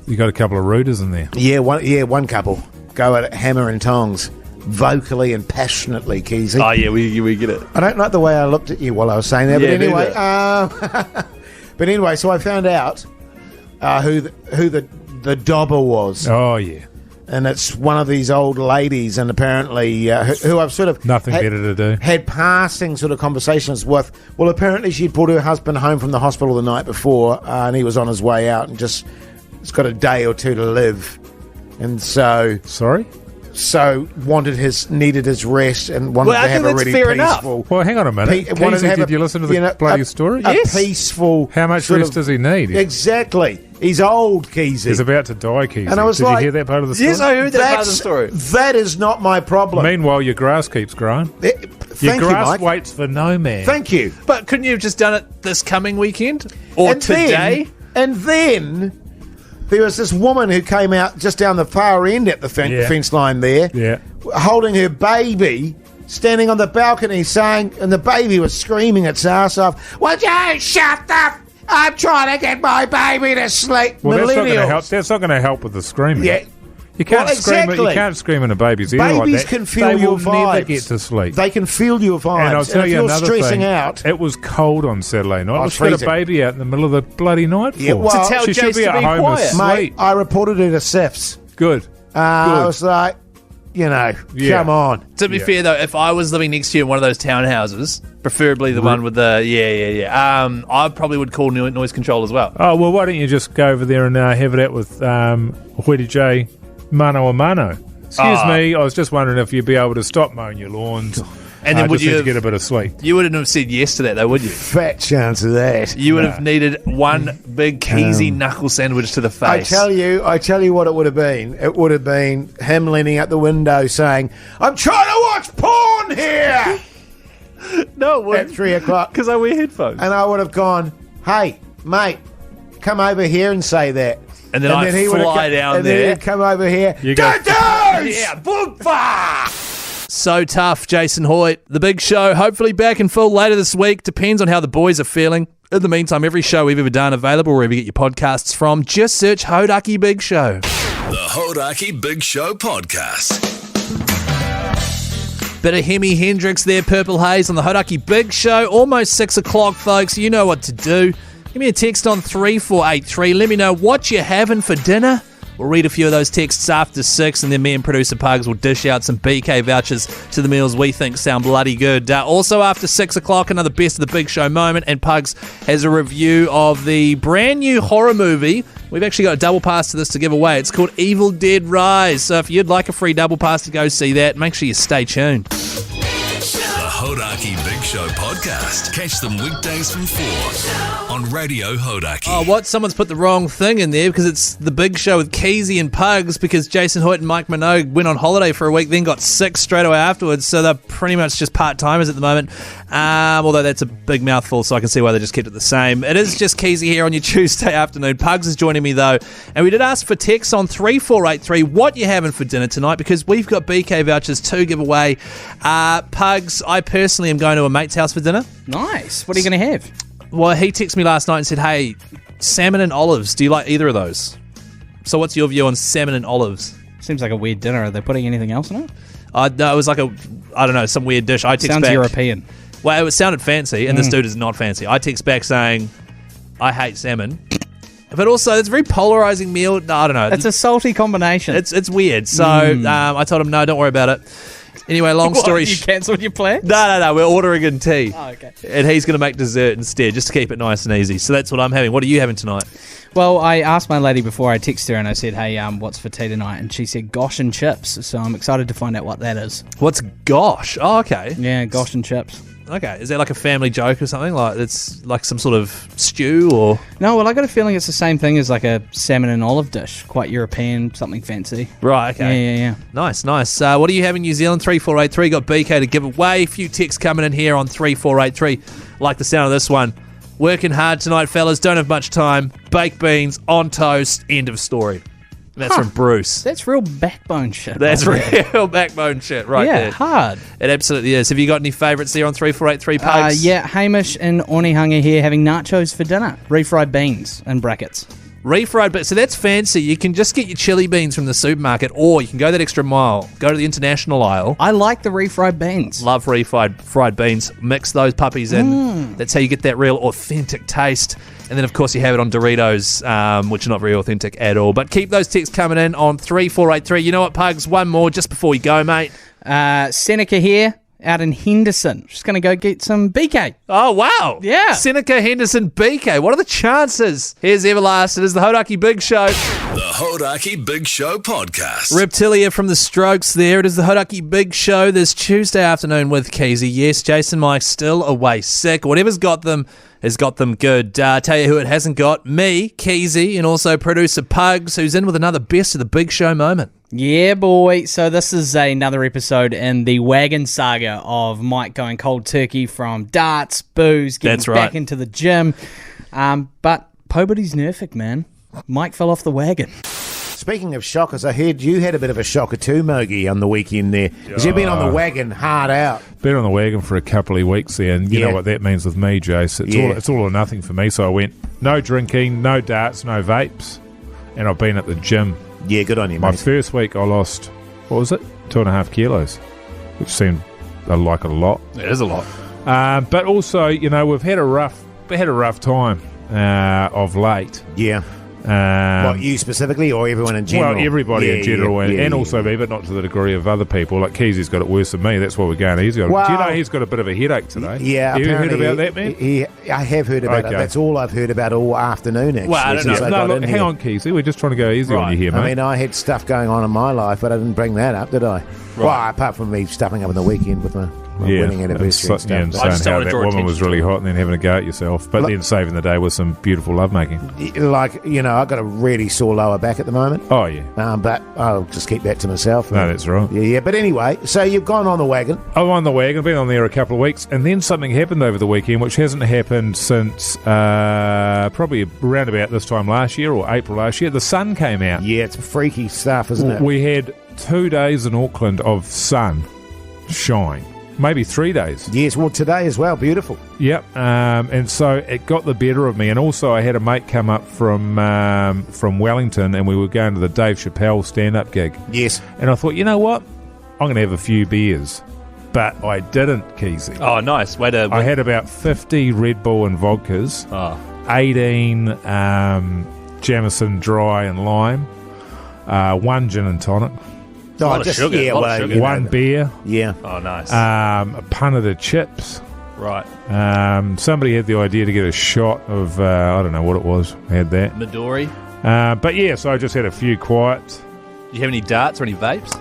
you got a couple of rooters in there. Yeah, one couple. Go at it, hammer and tongs. vocally and passionately, Keyzie. Oh, yeah, we get it. I don't like the way I looked at you while I was saying that, but anyway. But anyway, so I found out who the dobber was. Oh, yeah. And it's one of these old ladies, and apparently who I've sort of nothing better to do. Had passing sort of conversations with. Well, apparently she'd brought her husband home from the hospital the night before, and he was on his way out, and just it's got a day or two to live, and so needed his rest and wanted to have a really peaceful. Enough. Well, hang on a minute. Did you listen to the bloody story? Yes. A peaceful. How much rest does he need? Exactly. He's old, Keyzie. He's about to die, Keyzie. And I was Did you hear that part of the story? Yes, I heard that part of the story. That is not my problem. Meanwhile, your grass keeps growing. Your grass waits for no man. Thank you. But couldn't you have just done it this coming weekend? Or today? And then there was this woman who came out just down the far end at the fence line there, holding her baby, standing on the balcony saying, and the baby was screaming its ass off, "Would you shut up? I'm trying to get my baby to sleep." Well, that's not going to help. That's not going to help with the screaming. Yeah. You can't scream. You can't scream in a baby's ear like that. Babies can feel your vibes. They will never get to sleep. They can feel your vibes. And I'll tell you another stressing thing. Out. It was cold on Saturday night. Let's freezing. get a baby out in the middle of the bloody night for. Yeah, well, to tell she Jase should be to at be home quiet. asleep. Mate, I reported her to SIFs. Good. I was like, come on. To be fair, though, if I was living next to you in one of those townhouses, preferably the one with the, I probably would call Noise Control as well. Oh, well, why don't you just go over there and have it out with Hoity J, Mano a Mano? Excuse me, I was just wondering if you'd be able to stop mowing your lawns. And then would you to get a bit of sleep? You wouldn't have said yes to that, though, would you? Fat chance of that. You would have needed one big Keyzie knuckle sandwich to the face. I tell you what it would have been. It would have been him leaning out the window saying, "I'm trying to watch porn here." No, it wouldn't. At 3 o'clock. Because I wear headphones. And I would have gone, "Hey, mate, come over here and say that." And then I'd fly down and there. And then he'd come over here. Yeah, so tough, Jason Hoyt. The Big Show, hopefully back in full later this week. Depends on how the boys are feeling. In the meantime, every show we've ever done available wherever you get your podcasts from. Just search Hodaki Big Show. The Hodaki Big Show podcast. Bit of Hemi Hendrix there, Purple Haze on the Hodaki Big Show. Almost 6 o'clock, folks. You know what to do. Give me a text on 3483. Let me know what you're having for dinner. We'll read a few of those texts after 6, and then me and Producer Pugs will dish out some BK vouchers to the meals we think sound bloody good. Also after 6 o'clock, another Best of the Big Show moment, and Pugs has a review of the brand new horror movie. We've actually got a double pass to this to give away. It's called Evil Dead Rise. So if you'd like a free double pass to go see that, make sure you stay tuned. The Hodaki Big Show podcast. Catch them weekdays from 4 on Radio Hodaki. Oh, what? Someone's put the wrong thing in there because it's the Big Show with Keyzie and Pugs because Jason Hoyt and Mike Minogue went on holiday for a week, then got sick straight away afterwards. So they're pretty much just part-timers at the moment. Although that's a big mouthful, so I can see why they just kept it the same. It is just Keyzie here on your Tuesday afternoon. Pugs is joining me, though. And we did ask for texts on 3483 what you're having for dinner tonight because we've got BK vouchers to give away. Pugs, I personally am going to a mate's house for dinner. Nice. What are you going to have? Well, he texted me last night and said, hey, salmon and olives. Do you like either of those? So what's your view on salmon and olives? Seems like a weird dinner. Are they putting anything else in it? No, it was like some weird dish. I text Sounds back, European. Well, it sounded fancy, and this dude is not fancy. I text back saying, I hate salmon. But also, it's a very polarizing meal. No, I don't know. It's a salty combination. It's weird. So I told him, no, don't worry about it. Anyway, long story short. You cancelled your plan? No. We're ordering in tea. Oh, okay. And he's going to make dessert instead, just to keep it nice and easy. So that's what I'm having. What are you having tonight? Well, I asked my lady before I texted her and I said, hey, what's for tea tonight? And she said gosh and chips. So I'm excited to find out what that is. What's gosh? Oh, okay. Yeah, gosh and chips. Okay. Is that like a family joke or something? Like it's like some sort of stew or? No, well, I got a feeling it's the same thing as like a salmon and olive dish. Quite European, something fancy. Right, okay. Yeah. Nice. What do you have in New Zealand? 3483. Got BK to give away. A few texts coming in here on 3483. Like the sound of this one. Working hard tonight, fellas. Don't have much time. Baked beans on toast. End of story. That's from Bruce. That's real backbone shit. That's real backbone shit right there. Yeah, hard. It absolutely is. Have you got any favourites there on 3483 Pugs? Yeah, Hamish and Onehunga here having nachos for dinner. Refried beans in brackets. Refried, but so that's fancy. You can just get your chili beans from the supermarket, or you can go that extra mile, go to the international aisle. I like the refried beans. Love fried beans. Mix those puppies in. That's how you get that real authentic taste. And then, of course, you have it on Doritos, which are not very authentic at all. But keep those texts coming in on 3483. You know what, Pugs? One more just before we go, mate. Seneca here. Out in Henderson. Just going to go get some BK. Oh, wow. Yeah. Seneca, Henderson, BK. What are the chances? Here's Everlast. It is the Hodaki Big Show. The Hodaki Big Show podcast. Reptilia from the Strokes there. It is the Hodaki Big Show this Tuesday afternoon with Keyzie. Yes, Jason Mike still away sick. Whatever's got them has got them good. Tell you who it hasn't got. Me, Keyzie, and also producer Pugs, who's in with another Best of the Big Show moment. Yeah, boy. So this is another episode in the wagon saga of Mike going cold turkey from darts, booze, getting back into the gym. But Pobody's nerfing, man. Mike fell off the wagon. Speaking of shockers, I heard you had a bit of a shocker too, Mogi, on the weekend there. Because you've been on the wagon hard out. Been on the wagon for a couple of weeks there, and you know what that means with me, Jase. It's all or nothing for me. So I went, no drinking, no darts, no vapes, and I've been at the gym. Yeah, good on you, My mate. first week I lost, what was it, 2.5 kilos, which seemed like a lot. It is a lot. But also, you know, we had a rough time of late. Yeah. What, you specifically or everyone in general? Well, everybody in general, and also me, but not to the degree of other people. Like Keezie's got it worse than me. That's why we're going easy on him. Do you know he's got a bit of a headache today? Yeah, you heard about that, man? I have heard about it. That's all I've heard about all afternoon, actually. Well, I don't know. No, look, hang on, Keyzie. We're just trying to go easy on you here, mate. I mean, I had stuff going on in my life, but I didn't bring that up, did I? Right. Well, apart from me stuffing up on the weekend with my winning anniversary and stuff. And saying how that woman was really hot and then having a go at yourself, but then saving the day with some beautiful lovemaking. Like, you know, I've got a really sore lower back at the moment. Oh, yeah. But I'll just keep that to myself. No, that's right. Yeah. But anyway, so you've gone on the wagon. I'm on the wagon. I've been on there a couple of weeks, and then something happened over the weekend, which hasn't happened since probably around about this time last year or April last year. The sun came out. Yeah, it's freaky stuff, isn't it? We had 2 days in Auckland of sun shine. Maybe 3 days. Yes, well, today as well. Beautiful. Yep. And so it got the better of me. And also I had a mate come up from Wellington, and we were going to the Dave Chappelle stand-up gig. Yes. And I thought, you know what? I'm going to have a few beers. But I didn't, Keyzie. Oh, nice. I had about 50 Red Bull and vodkas, 18 Jameson dry and lime, 1 gin and tonic. A lot of sugar. One beer. Yeah. Oh, nice. A punnet of chips. Right. Somebody had the idea to get a shot of, I don't know what it was. I had that. Midori. But yeah, so I just had a few quiets. Do you have any darts or any vapes?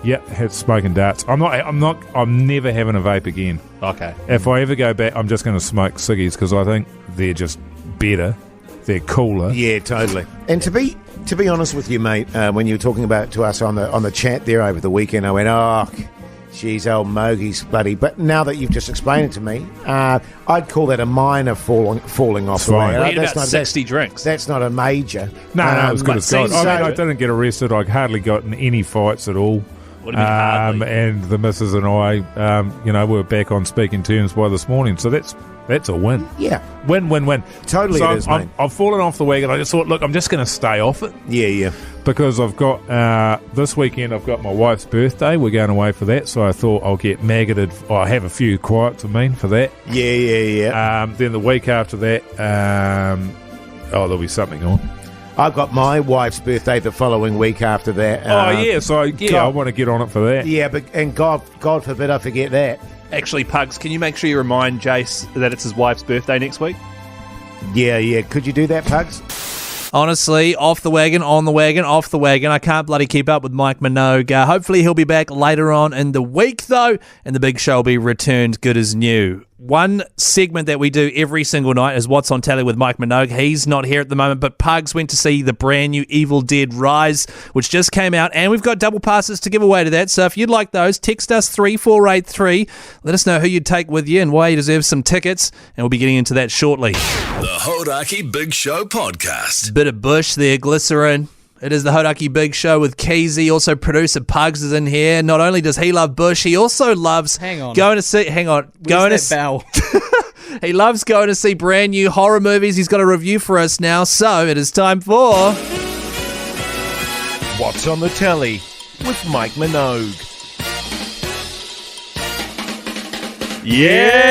Yeah, had smoking darts. I'm never having a vape again. Okay. If I ever go back, I'm just going to smoke ciggies because I think they're just better. They're cooler. Yeah, totally. And to be honest with you, mate, when you were talking about it to us on the chat there over the weekend, I went, oh, geez, old Mogi's bloody. But now that you've just explained it to me, I'd call that a minor falling off the way. We had about 60 drinks. That's not a major. No, it was good as gold. I didn't get arrested. I hardly got in any fights at all. What do you mean hardly? And the missus and I, we're back on speaking terms by this morning. So that's a win. Yeah. Win. Totally so it is, mate. I've fallen off the wagon. I just thought, look, I'm just going to stay off it. Yeah. Because I've got, this weekend I've got my wife's birthday. We're going away for that. So I thought I'll get maggoted. I have a few quiets, for that. Yeah. Then the week after that, there'll be something on. I've got my wife's birthday the following week after that. I want to get on it for that. Yeah, and God forbid I forget that. Actually, Pugs, can you make sure you remind Jase that it's his wife's birthday next week? Yeah. Could you do that, Pugs? Honestly, off the wagon, on the wagon, off the wagon. I can't bloody keep up with Mike Minogue. Hopefully he'll be back later on in the week, though, and the big show will be returned good as new. One segment that we do every single night is What's on Tally with Mike Minogue. He's not here at the moment, but Pugs went to see the brand new Evil Dead Rise, which just came out, and we've got double passes to give away to that. So if you'd like those, text us 3483. Let us know who you'd take with you and why you deserve some tickets, and we'll be getting into that shortly. The Hodaki Big Show podcast. Bit of bush there, glycerin. It is the Hodaki Big Show with Keyzie. Also, producer Pugs is in here. Not only does he love bush, he also loves going to see. Hang on, Where's that bell? He loves going to see brand new horror movies. He's got a review for us now, so it is time for... What's on the Telly with Mike Minogue. Yeah.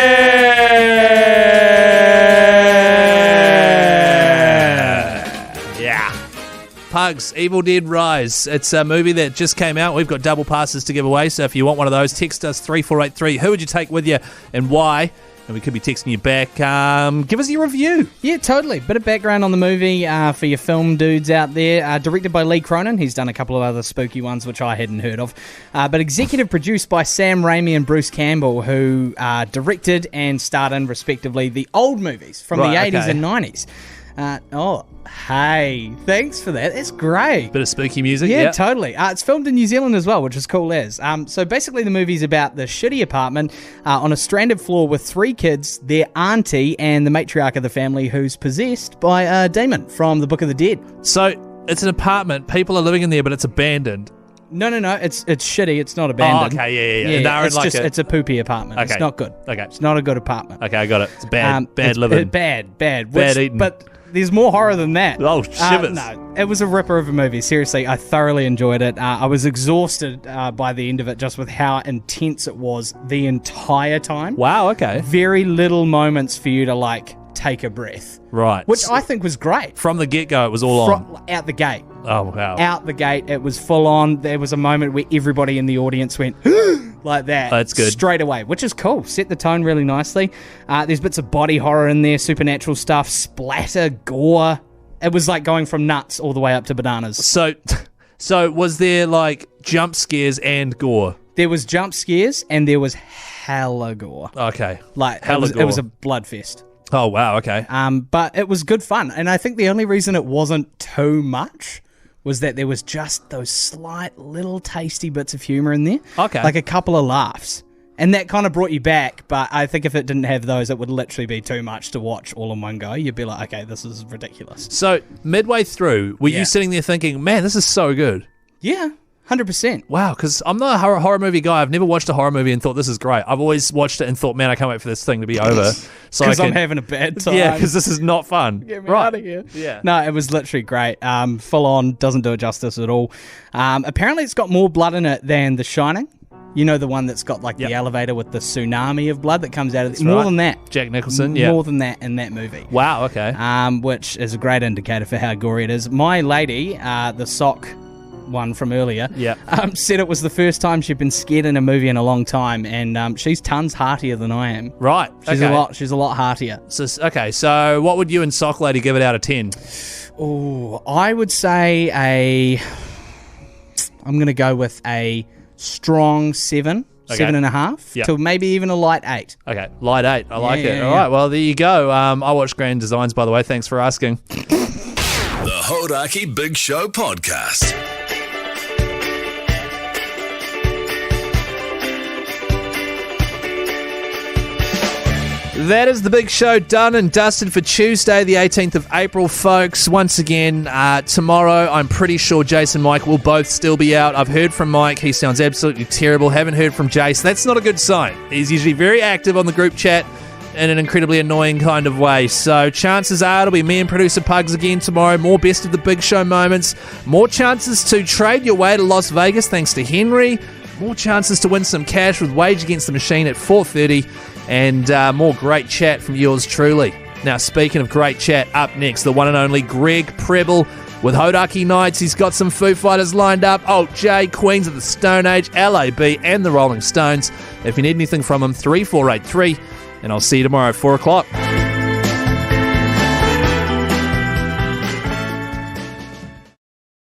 Pugs, Evil Dead Rise. It's a movie that just came out. We've got double passes to give away, so if you want one of those, text us 3483. Who would you take with you and why? And we could be texting you back. Give us your review. Yeah, totally. Bit of background on the movie for your film dudes out there. Directed by Lee Cronin. He's done a couple of other spooky ones, which I hadn't heard of. But executive produced by Sam Raimi and Bruce Campbell, who directed and starred in, respectively, the old movies from the 80s and 90s. Hey, thanks for that. That's great. Bit of spooky music. Yeah, totally. It's filmed in New Zealand as well, which is cool as. So basically the movie's about the shitty apartment on a stranded floor with 3 kids, their auntie, and the matriarch of the family who's possessed by a demon from the Book of the Dead. So it's an apartment. People are living in there, but it's abandoned. No. It's shitty. It's not abandoned. Oh, okay, yeah. It's a poopy apartment. Okay. It's not good. Okay. It's not a good apartment. Okay, I got it. It's bad. Bad living. Bad. Bad eating. But there's more horror than that. Oh, shivers. No, it was a ripper of a movie. Seriously, I thoroughly enjoyed it. I was exhausted by the end of it just with how intense it was the entire time. Wow, okay. Very little moments for you to, take a breath. Right. Which I think was great. From the get-go, it was all on. Out the gate. Oh, wow. Out the gate, it was full on. There was a moment where everybody in the audience went like that. That's good. Straight away, which is cool. Set the tone really nicely. There's bits of body horror in there, supernatural stuff, splatter, gore. It was like going from nuts all the way up to bananas. So was there jump scares and gore? There was jump scares and there was hella gore. Okay. It was a blood fest. Oh, wow, okay. But it was good fun. And I think the only reason it wasn't too much was that there was just those slight little tasty bits of humour in there. Okay. Like a couple of laughs. And that kind of brought you back, but I think if it didn't have those, it would literally be too much to watch all in one go. You'd be like, okay, this is ridiculous. So, midway through, were you sitting there thinking, man, this is so good? Yeah. 100%. Wow, because I'm not a horror movie guy. I've never watched a horror movie and thought this is great. I've always watched it and thought, man, I can't wait for this thing to be over. Because I'm having a bad time. Yeah, because this is not fun. Get me out of here. Yeah. No, it was literally great. Full on, doesn't do it justice at all. Apparently it's got more blood in it than The Shining. You know, the one that's got the elevator with the tsunami of blood that comes out of it. More than that. Jack Nicholson, More than that in that movie. Wow, okay. Which is a great indicator for how gory it is. My lady, the sock one from earlier, said it was the first time she'd been scared in a movie in a long time, and she's tons heartier than I am. Right. She's a lot heartier. So what would you and Sock Lady give it out of 10? Oh, I would say I'm going to go with a strong 7. Okay. 7.5 to maybe even a light 8. Okay, light 8. I like it. All right, well, there you go. I watch Grand Designs, by the way. Thanks for asking. The Hodaki Big Show Podcast. That is the big show done and dusted for Tuesday, the 18th of April, folks. Once again, tomorrow, I'm pretty sure Jase and Mike will both still be out. I've heard from Mike. He sounds absolutely terrible. Haven't heard from Jase. That's not a good sign. He's usually very active on the group chat in an incredibly annoying kind of way. So chances are it'll be me and Producer Pugs again tomorrow. More best of the big show moments. More chances to trade your way to Las Vegas thanks to Henry. More chances to win some cash with Wage Against the Machine at 4:30. And more great chat from yours truly. Now, speaking of great chat, up next, the one and only Greg Preble with Hodaki Nights. He's got some Foo Fighters lined up. Alt J, Queens of the Stone Age, LAB, and the Rolling Stones. If you need anything from him, 3483. And I'll see you tomorrow at 4 o'clock.